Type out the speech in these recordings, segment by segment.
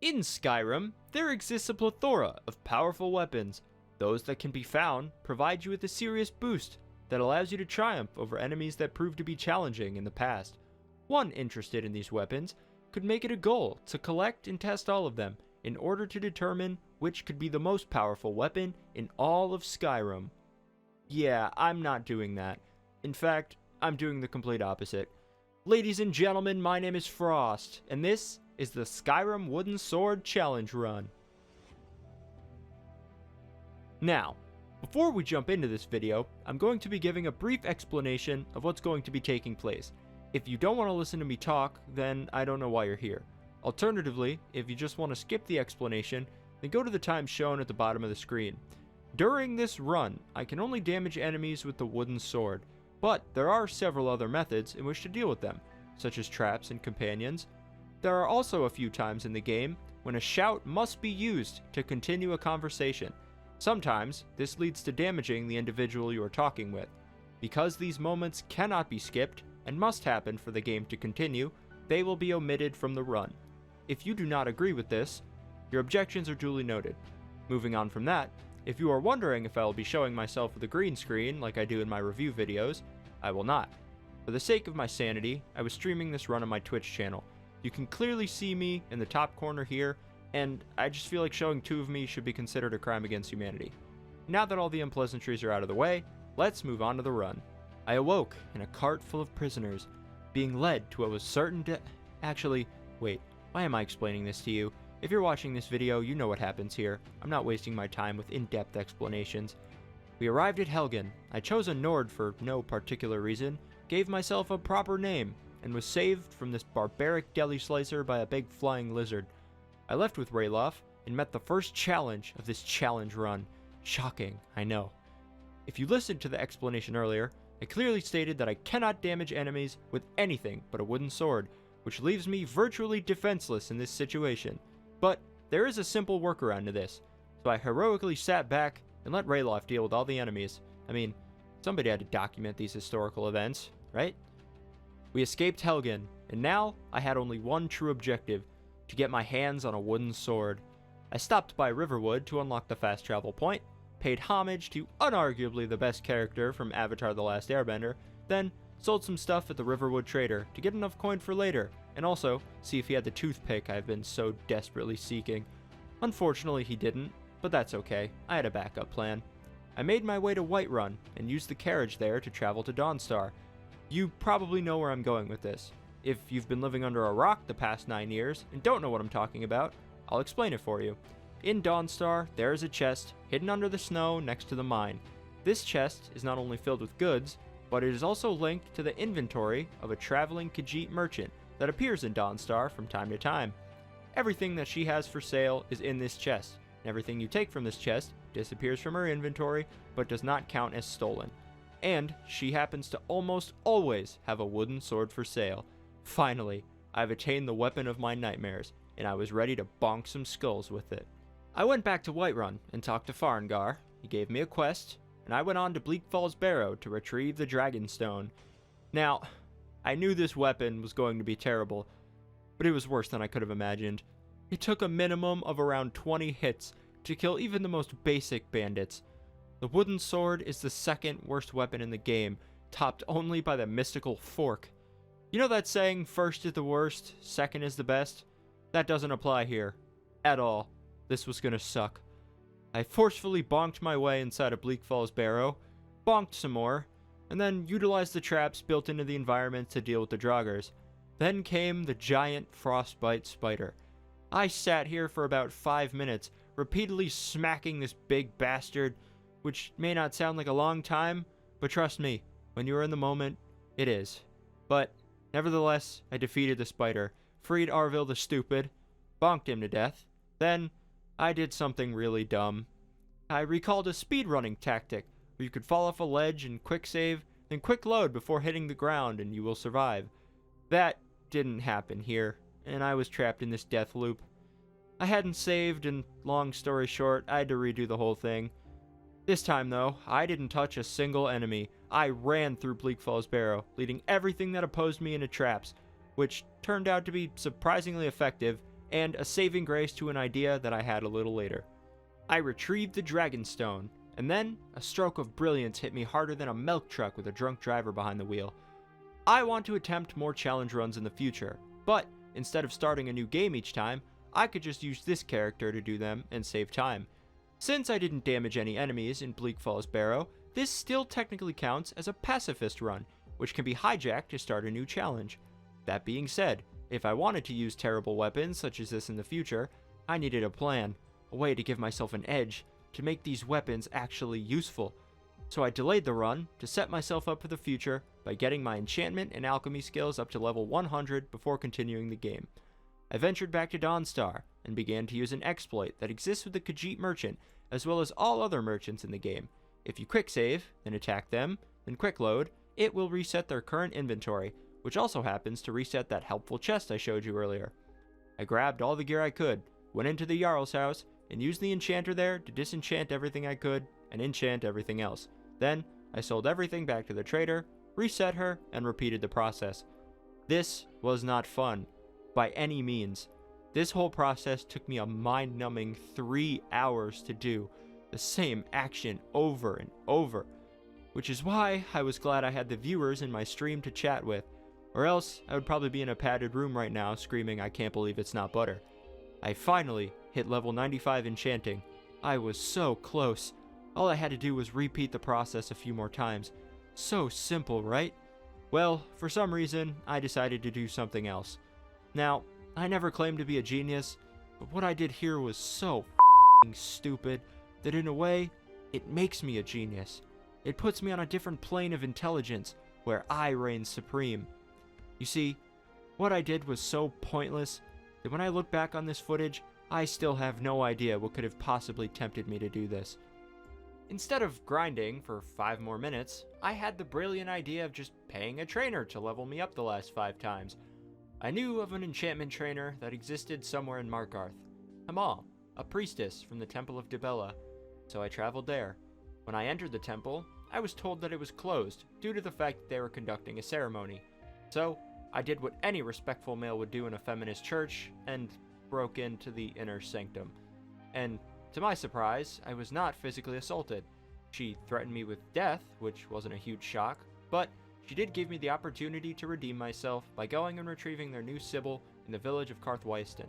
In Skyrim, there exists a plethora of powerful weapons. Those that can be found provide you with a serious boost that allows you to triumph over enemies that proved to be challenging in the past. One interested in these weapons could make it a goal to collect and test all of them in order to determine which could be the most powerful weapon in all of Skyrim. Yeah, I'm not doing that. In fact, I'm doing the complete opposite. Ladies and gentlemen, my name is Frost, and this is the Skyrim Wooden Sword Challenge Run. Now, before we jump into this video, I'm going to be giving a brief explanation of what's going to be taking place. If you don't want to listen to me talk, then I don't know why you're here. Alternatively, if you just want to skip the explanation, then go to the time shown at the bottom of the screen. During this run, I can only damage enemies with the wooden sword, but there are several other methods in which to deal with them, such as traps and companions. There are also a few times in the game when a shout must be used to continue a conversation. Sometimes, this leads to damaging the individual you are talking with. Because these moments cannot be skipped and must happen for the game to continue, they will be omitted from the run. If you do not agree with this, your objections are duly noted. Moving on from that, if you are wondering if I will be showing myself with a green screen like I do in my review videos, I will not. For the sake of my sanity, I was streaming this run on my Twitch channel. You can clearly see me in the top corner here, and I just feel like showing two of me should be considered a crime against humanity. Now that all the unpleasantries are out of the way, let's move on to the run. I awoke in a cart full of prisoners, being led to what was certain Actually, wait, why am I explaining this to you? If you're watching this video, you know what happens here. I'm not wasting my time with in-depth explanations. We arrived at Helgen. I chose a Nord for no particular reason, gave myself a proper name, and was saved from this barbaric deli slicer by a big flying lizard. I left with Ralof and met the first challenge of this challenge run. Shocking, I know. If you listened to the explanation earlier, I clearly stated that I cannot damage enemies with anything but a wooden sword, which leaves me virtually defenseless in this situation. But there is a simple workaround to this, so I heroically sat back and let Ralof deal with all the enemies. I mean, somebody had to document these historical events, right? We escaped Helgen, and now I had only one true objective: to get my hands on a wooden sword. I stopped by Riverwood to unlock the fast travel point, paid homage to unarguably the best character from Avatar: The Last Airbender, then sold some stuff at the Riverwood trader to get enough coin for later, and also see if he had the toothpick I've been so desperately seeking. Unfortunately he didn't, but that's okay, I had a backup plan. I made my way to Whiterun and used the carriage there to travel to Dawnstar. You probably know where I'm going with this. If you've been living under a rock the past 9 years and don't know what I'm talking about, I'll explain it for you. In Dawnstar, there is a chest hidden under the snow next to the mine. This chest is not only filled with goods, but it is also linked to the inventory of a traveling Khajiit merchant that appears in Dawnstar from time to time. Everything that she has for sale is in this chest, and everything you take from this chest disappears from her inventory but does not count as stolen. And she happens to almost always have a wooden sword for sale. Finally, I've attained the weapon of my nightmares, and I was ready to bonk some skulls with it. I went back to Whiterun and talked to Farengar. He gave me a quest, and I went on to Bleak Falls Barrow to retrieve the Dragonstone. Now, I knew this weapon was going to be terrible, but it was worse than I could have imagined. It took a minimum of around 20 hits to kill even the most basic bandits. The wooden sword is the second worst weapon in the game, topped only by the mystical fork. You know that saying, first is the worst, second is the best? That doesn't apply here. At all. This was gonna suck. I forcefully bonked my way inside of Bleak Falls Barrow, bonked some more, and then utilized the traps built into the environment to deal with the Draugrs. Then came the giant frostbite spider. I sat here for about 5 minutes, repeatedly smacking this big bastard, which may not sound like a long time, but trust me, when you are in the moment, it is. But nevertheless, I defeated the spider, freed Arvil the Stupid, bonked him to death. Then, I did something really dumb. I recalled a speedrunning tactic, where you could fall off a ledge and quick save, then quick load before hitting the ground and you will survive. That didn't happen here, and I was trapped in this death loop. I hadn't saved, and long story short, I had to redo the whole thing. This time though, I didn't touch a single enemy. I ran through Bleak Falls Barrow, leading everything that opposed me into traps, which turned out to be surprisingly effective, and a saving grace to an idea that I had a little later. I retrieved the Dragonstone, and then a stroke of brilliance hit me harder than a milk truck with a drunk driver behind the wheel. I want to attempt more challenge runs in the future, but instead of starting a new game each time, I could just use this character to do them and save time. Since I didn't damage any enemies in Bleak Falls Barrow, this still technically counts as a pacifist run, which can be hijacked to start a new challenge. That being said, if I wanted to use terrible weapons such as this in the future, I needed a plan, a way to give myself an edge, to make these weapons actually useful. So I delayed the run to set myself up for the future by getting my enchantment and alchemy skills up to level 100 before continuing the game. I ventured back to Dawnstar and began to use an exploit that exists with the Khajiit merchant as well as all other merchants in the game. If you quick save, then attack them, then quick load, it will reset their current inventory, which also happens to reset that helpful chest I showed you earlier. I grabbed all the gear I could, went into the Jarl's house, and used the enchanter there to disenchant everything I could and enchant everything else. Then, I sold everything back to the trader, reset her, and repeated the process. This was not fun, by any means. This whole process took me a mind-numbing 3 hours to do, the same action over and over, which is why I was glad I had the viewers in my stream to chat with, or else I would probably be in a padded room right now screaming I can't believe it's not butter. I finally hit level 95 enchanting. I was so close. All I had to do was repeat the process a few more times. So simple, right? Well, for some reason, I decided to do something else. Now, I never claimed to be a genius, but what I did here was so f***ing stupid that in a way, it makes me a genius. It puts me on a different plane of intelligence where I reign supreme. You see, what I did was so pointless that when I look back on this footage, I still have no idea what could have possibly tempted me to do this. Instead of grinding for 5 more minutes, I had the brilliant idea of just paying a trainer to level me up the last 5 times. I knew of an enchantment trainer that existed somewhere in Markarth, Hamal, a priestess from the Temple of Dibella, so I traveled there. When I entered the temple, I was told that it was closed due to the fact that they were conducting a ceremony. So, I did what any respectful male would do in a feminist church and broke into the inner sanctum. And to my surprise, I was not physically assaulted. She threatened me with death, which wasn't a huge shock, but she did give me the opportunity to redeem myself by going and retrieving their new Sibyl in the village of Karthweiston.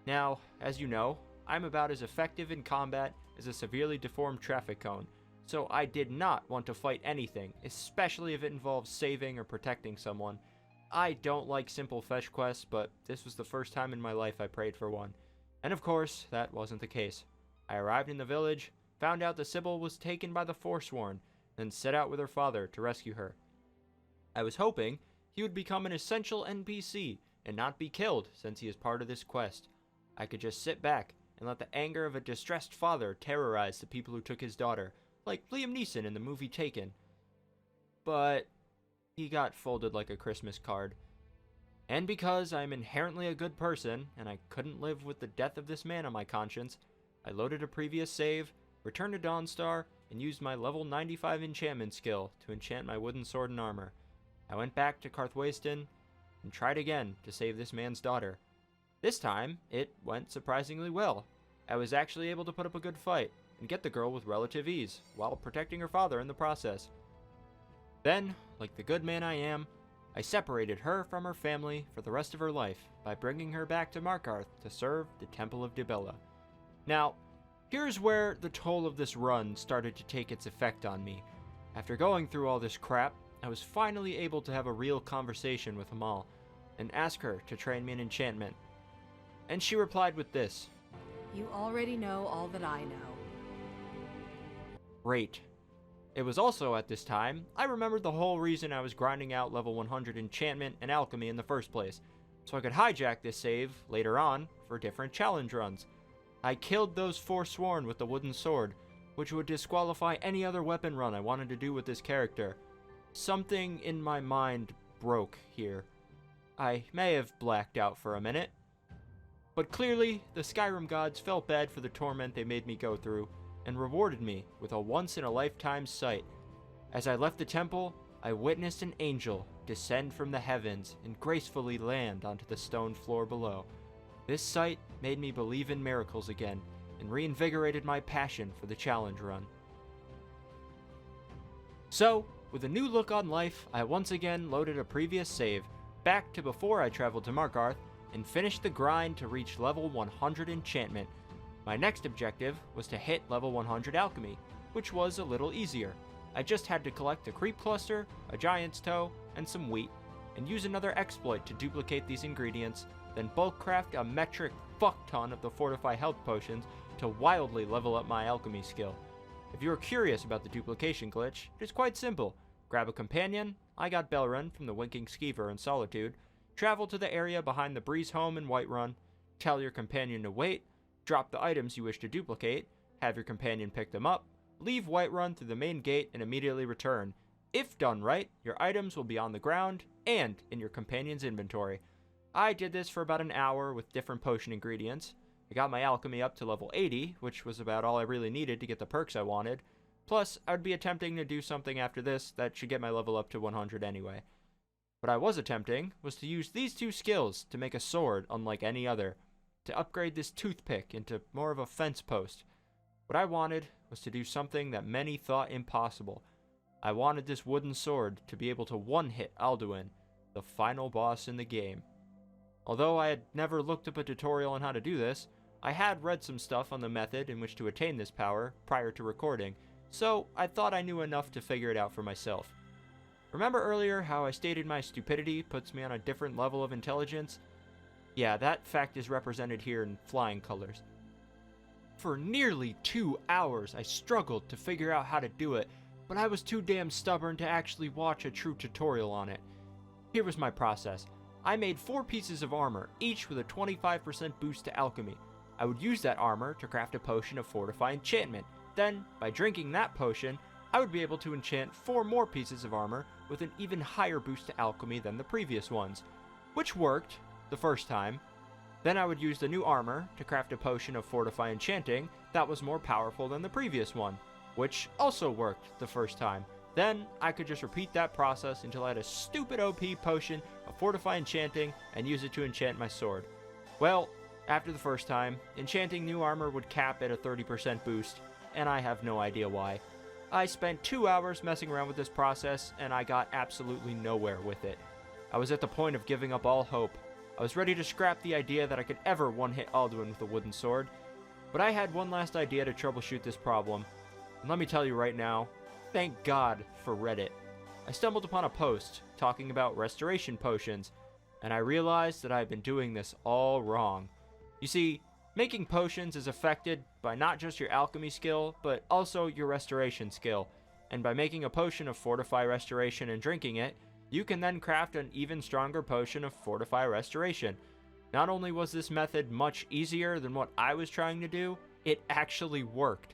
Now, as you know, I'm about as effective in combat as a severely deformed traffic cone, so I did not want to fight anything, especially if it involves saving or protecting someone. I don't like simple fetch quests, but this was the first time in my life I prayed for one. And of course, that wasn't the case. I arrived in the village, found out the Sibyl was taken by the Forsworn, then set out with her father to rescue her. I was hoping he would become an essential NPC and not be killed since he is part of this quest. I could just sit back and let the anger of a distressed father terrorize the people who took his daughter, like Liam Neeson in the movie Taken. But he got folded like a Christmas card. And because I'm inherently a good person, and I couldn't live with the death of this man on my conscience, I loaded a previous save, returned to Dawnstar, and used my level 95 enchantment skill to enchant my wooden sword and armor. I went back to Karthweiston and tried again to save this man's daughter. This time, it went surprisingly well. I was actually able to put up a good fight and get the girl with relative ease, while protecting her father in the process. Then, like the good man I am, I separated her from her family for the rest of her life by bringing her back to Markarth to serve the Temple of Dibella. Now, here's where the toll of this run started to take its effect on me. After going through all this crap, I was finally able to have a real conversation with Hamal and ask her to train me in enchantment. And she replied with this: "You already know all that I know." Great. It was also at this time I remembered the whole reason I was grinding out level 100 enchantment and alchemy in the first place, so I could hijack this save later on for different challenge runs. I killed those Forsworn with the wooden sword, which would disqualify any other weapon run I wanted to do with this character. Something in my mind broke here. I may have blacked out for a minute, but clearly the Skyrim gods felt bad for the torment they made me go through, and rewarded me with a once-in-a-lifetime sight. As I left the temple, I witnessed an angel descend from the heavens and gracefully land onto the stone floor below. This sight made me believe in miracles again and reinvigorated my passion for the challenge run. So, with a new look on life, I once again loaded a previous save back to before I traveled to Markarth and finished the grind to reach level 100 enchantment. My next objective was to hit level 100 alchemy, which was a little easier. I just had to collect a creep cluster, a giant's toe, and some wheat, and use another exploit to duplicate these ingredients, then bulk craft a metric fuck ton of the Fortify health potions to wildly level up my alchemy skill. If you are curious about the duplication glitch, it is quite simple. Grab a companion, I got Belrun from the Winking Skeever in Solitude, travel to the area behind the Breeze home in Whiterun, tell your companion to wait, drop the items you wish to duplicate, have your companion pick them up, leave Whiterun through the main gate and immediately return. If done right, your items will be on the ground and in your companion's inventory. I did this for about an hour with different potion ingredients. I got my alchemy up to level 80, which was about all I really needed to get the perks I wanted. Plus, I would be attempting to do something after this that should get my level up to 100 anyway. What I was attempting was to use these two skills to make a sword unlike any other, to upgrade this toothpick into more of a fence post. What I wanted was to do something that many thought impossible. I wanted this wooden sword to be able to one-hit Alduin, the final boss in the game. Although I had never looked up a tutorial on how to do this, I had read some stuff on the method in which to attain this power prior to recording, so I thought I knew enough to figure it out for myself. Remember earlier how I stated my stupidity puts me on a different level of intelligence? Yeah, that fact is represented here in flying colors. For nearly 2 hours I struggled to figure out how to do it, but I was too damn stubborn to actually watch a true tutorial on it. Here was my process. I made 4 pieces of armor, each with a 25% boost to alchemy. I would use that armor to craft a potion of Fortify enchantment. Then, by drinking that potion, I would be able to enchant 4 more pieces of armor with an even higher boost to alchemy than the previous ones, which worked the first time. Then I would use the new armor to craft a potion of Fortify enchanting that was more powerful than the previous one, which also worked the first time. Then I could just repeat that process until I had a stupid OP potion of Fortify enchanting and use it to enchant my sword. Well, after the first time, enchanting new armor would cap at a 30% boost, and I have no idea why. I spent 2 hours messing around with this process, and I got absolutely nowhere with it. I was at the point of giving up all hope. I was ready to scrap the idea that I could ever one-hit Alduin with a wooden sword, but I had one last idea to troubleshoot this problem. And let me tell you right now, thank God for Reddit. I stumbled upon a post talking about restoration potions, and I realized that I've been doing this all wrong. You see, making potions is affected by not just your alchemy skill, but also your restoration skill. And by making a potion of Fortify Restoration and drinking it, you can then craft an even stronger potion of Fortify Restoration. Not only was this method much easier than what I was trying to do, it actually worked.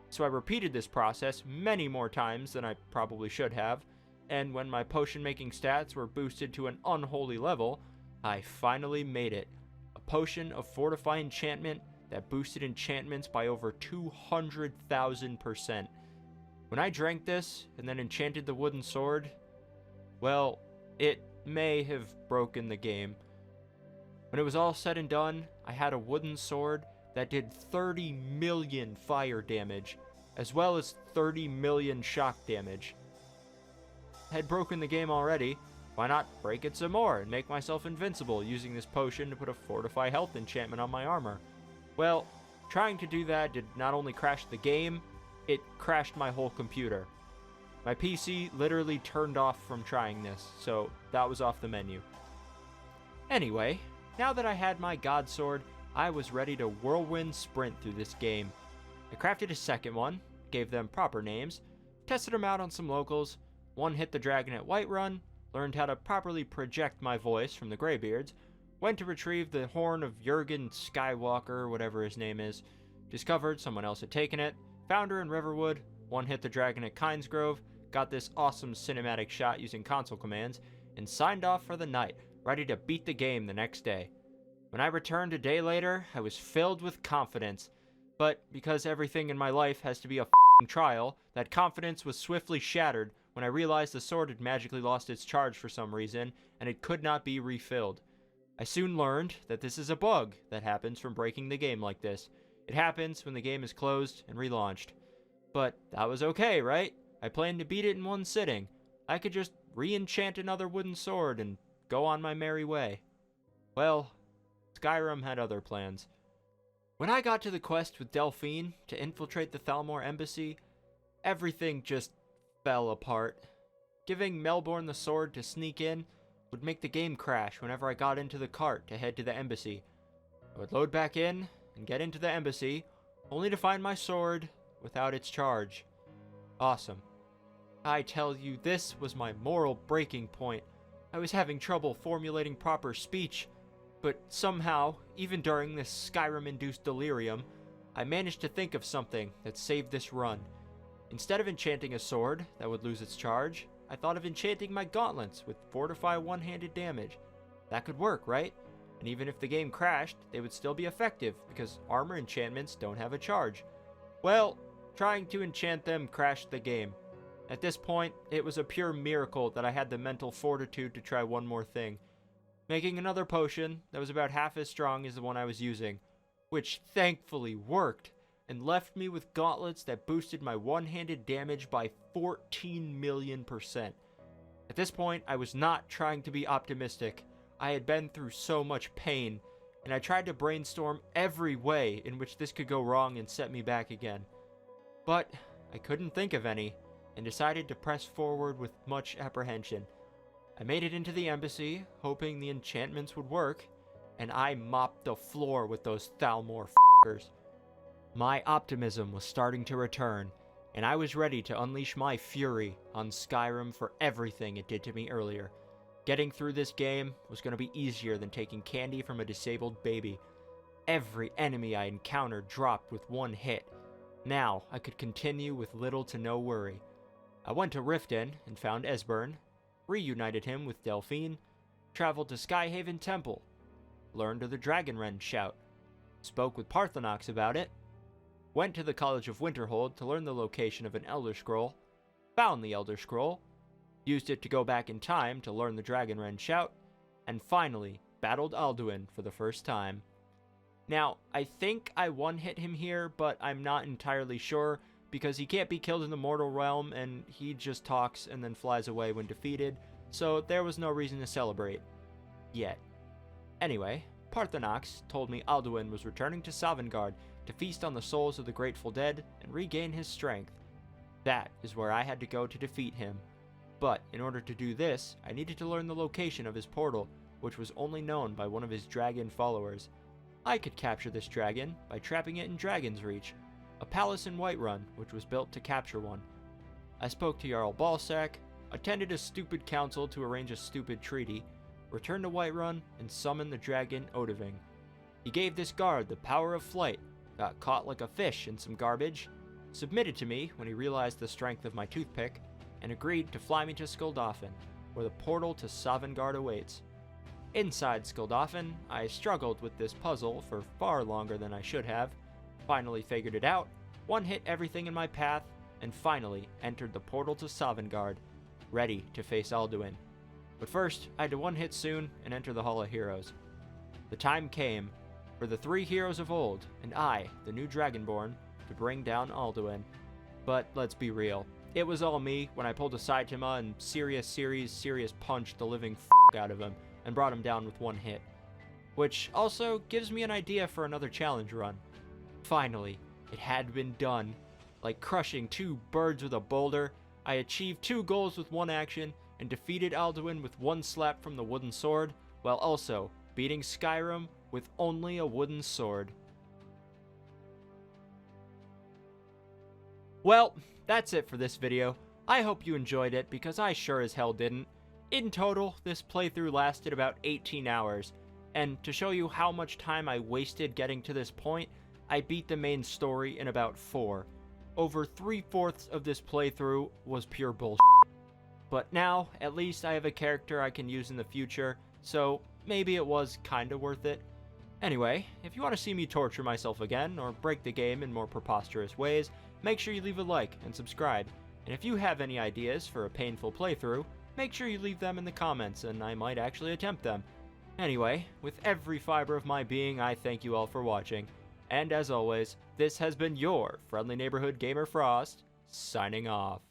So I repeated this process many more times than I probably should have, and when my potion making stats were boosted to an unholy level, I finally made it. A potion of Fortify enchantment that boosted enchantments by over 200,000%. When I drank this and then enchanted the wooden sword, well, it may have broken the game. When it was all said and done, I had a wooden sword that did 30 million fire damage, as well as 30 million shock damage. I had broken the game already, why not break it some more and make myself invincible using this potion to put a Fortify health enchantment on my armor? Well, trying to do that did not only crash the game, it crashed my whole computer. My PC literally turned off from trying this, so that was off the menu. Anyway, now that I had my god sword, I was ready to whirlwind sprint through this game. I crafted a second one, gave them proper names, tested them out on some locals, one hit the dragon at Whiterun, learned how to properly project my voice from the Greybeards, went to retrieve the horn of Jurgen Skywalker, whatever his name is, discovered someone else had taken it, found her in Riverwood, one hit the dragon at Kynesgrove, got this awesome cinematic shot using console commands, and signed off for the night, ready to beat the game the next day. When I returned a day later, I was filled with confidence, but because everything in my life has to be a f***ing trial, that confidence was swiftly shattered when I realized the sword had magically lost its charge for some reason, and it could not be refilled. I soon learned that this is a bug that happens from breaking the game like this. It happens when the game is closed and relaunched. But that was okay, right? I planned to beat it in one sitting. I could just re-enchant another wooden sword and go on my merry way. Well, Skyrim had other plans. When I got to the quest with Delphine to infiltrate the Thalmor embassy, everything just fell apart. Giving Melbourne the sword to sneak in would make the game crash whenever I got into the cart to head to the embassy. I would load back in and get into the embassy, only to find my sword without its charge. Awesome. I tell you, this was my moral breaking point. I was having trouble formulating proper speech, but somehow, even during this Skyrim-induced delirium, I managed to think of something that saved this run. Instead of enchanting a sword that would lose its charge, I thought of enchanting my gauntlets with fortify one-handed damage. That could work, right? And even if the game crashed, they would still be effective because armor enchantments don't have a charge. Well, trying to enchant them crashed the game. At this point, it was a pure miracle that I had the mental fortitude to try one more thing. Making another potion that was about half as strong as the one I was using, which thankfully worked, and left me with gauntlets that boosted my one-handed damage by 14 million%. At this point, I was not trying to be optimistic. I had been through so much pain, and I tried to brainstorm every way in which this could go wrong and set me back again. But I couldn't think of any, and decided to press forward with much apprehension. I made it into the embassy, hoping the enchantments would work, and I mopped the floor with those Thalmor f***ers. My optimism was starting to return, and I was ready to unleash my fury on Skyrim for everything it did to me earlier. Getting through this game was going to be easier than taking candy from a disabled baby. Every enemy I encountered dropped with one hit. Now I could continue with little to no worry. I went to Riften and found Esbern, reunited him with Delphine, traveled to Skyhaven Temple, learned of the Dragonrend shout, spoke with Parthenox about it, went to the College of Winterhold to learn the location of an Elder Scroll, found the Elder Scroll, used it to go back in time to learn the Dragonrend shout, and finally battled Alduin for the first time. Now, I think I one-hit him here, but I'm not entirely sure, because he can't be killed in the mortal realm, and he just talks and then flies away when defeated, so there was no reason to celebrate. Yet. Anyway, Parthenox told me Alduin was returning to Sovngarde to feast on the souls of the grateful dead and regain his strength. That is where I had to go to defeat him. But in order to do this, I needed to learn the location of his portal, which was only known by one of his dragon followers. I could capture this dragon by trapping it in Dragon's Reach, a palace in Whiterun which was built to capture one. I spoke to Jarl Balsac, attended a stupid council to arrange a stupid treaty, returned to Whiterun, and summoned the dragon Odiving. He gave this guard the power of flight, got caught like a fish in some garbage, submitted to me when he realized the strength of my toothpick, and agreed to fly me to Skuldafn, where the portal to Sovngarde awaits. Inside Skuldafn, I struggled with this puzzle for far longer than I should have, finally figured it out, one-hit everything in my path, and finally entered the portal to Sovngarde, ready to face Alduin. But first, I had to one-hit soon and enter the Hall of Heroes. The time came for the three heroes of old, and I, the new Dragonborn, to bring down Alduin. But let's be real, it was all me when I pulled a Saitama and serious punched the living out of him and brought him down with one hit. Which also gives me an idea for another challenge run. Finally, it had been done. Like crushing two birds with a boulder, I achieved 2 goals with one action and defeated Alduin with one slap from the wooden sword, while also beating Skyrim with only a wooden sword. Well, that's it for this video. I hope you enjoyed it because I sure as hell didn't. In total, this playthrough lasted about 18 hours, and to show you how much time I wasted getting to this point, I beat the main story in about 4. Over 3/4 of this playthrough was pure bullshit. But now, at least I have a character I can use in the future, so maybe it was kinda worth it. Anyway, if you want to see me torture myself again, or break the game in more preposterous ways, make sure you leave a like and subscribe. And if you have any ideas for a painful playthrough, make sure you leave them in the comments and I might actually attempt them. Anyway, with every fiber of my being, I thank you all for watching. And as always, this has been your friendly neighborhood gamer Frost, signing off.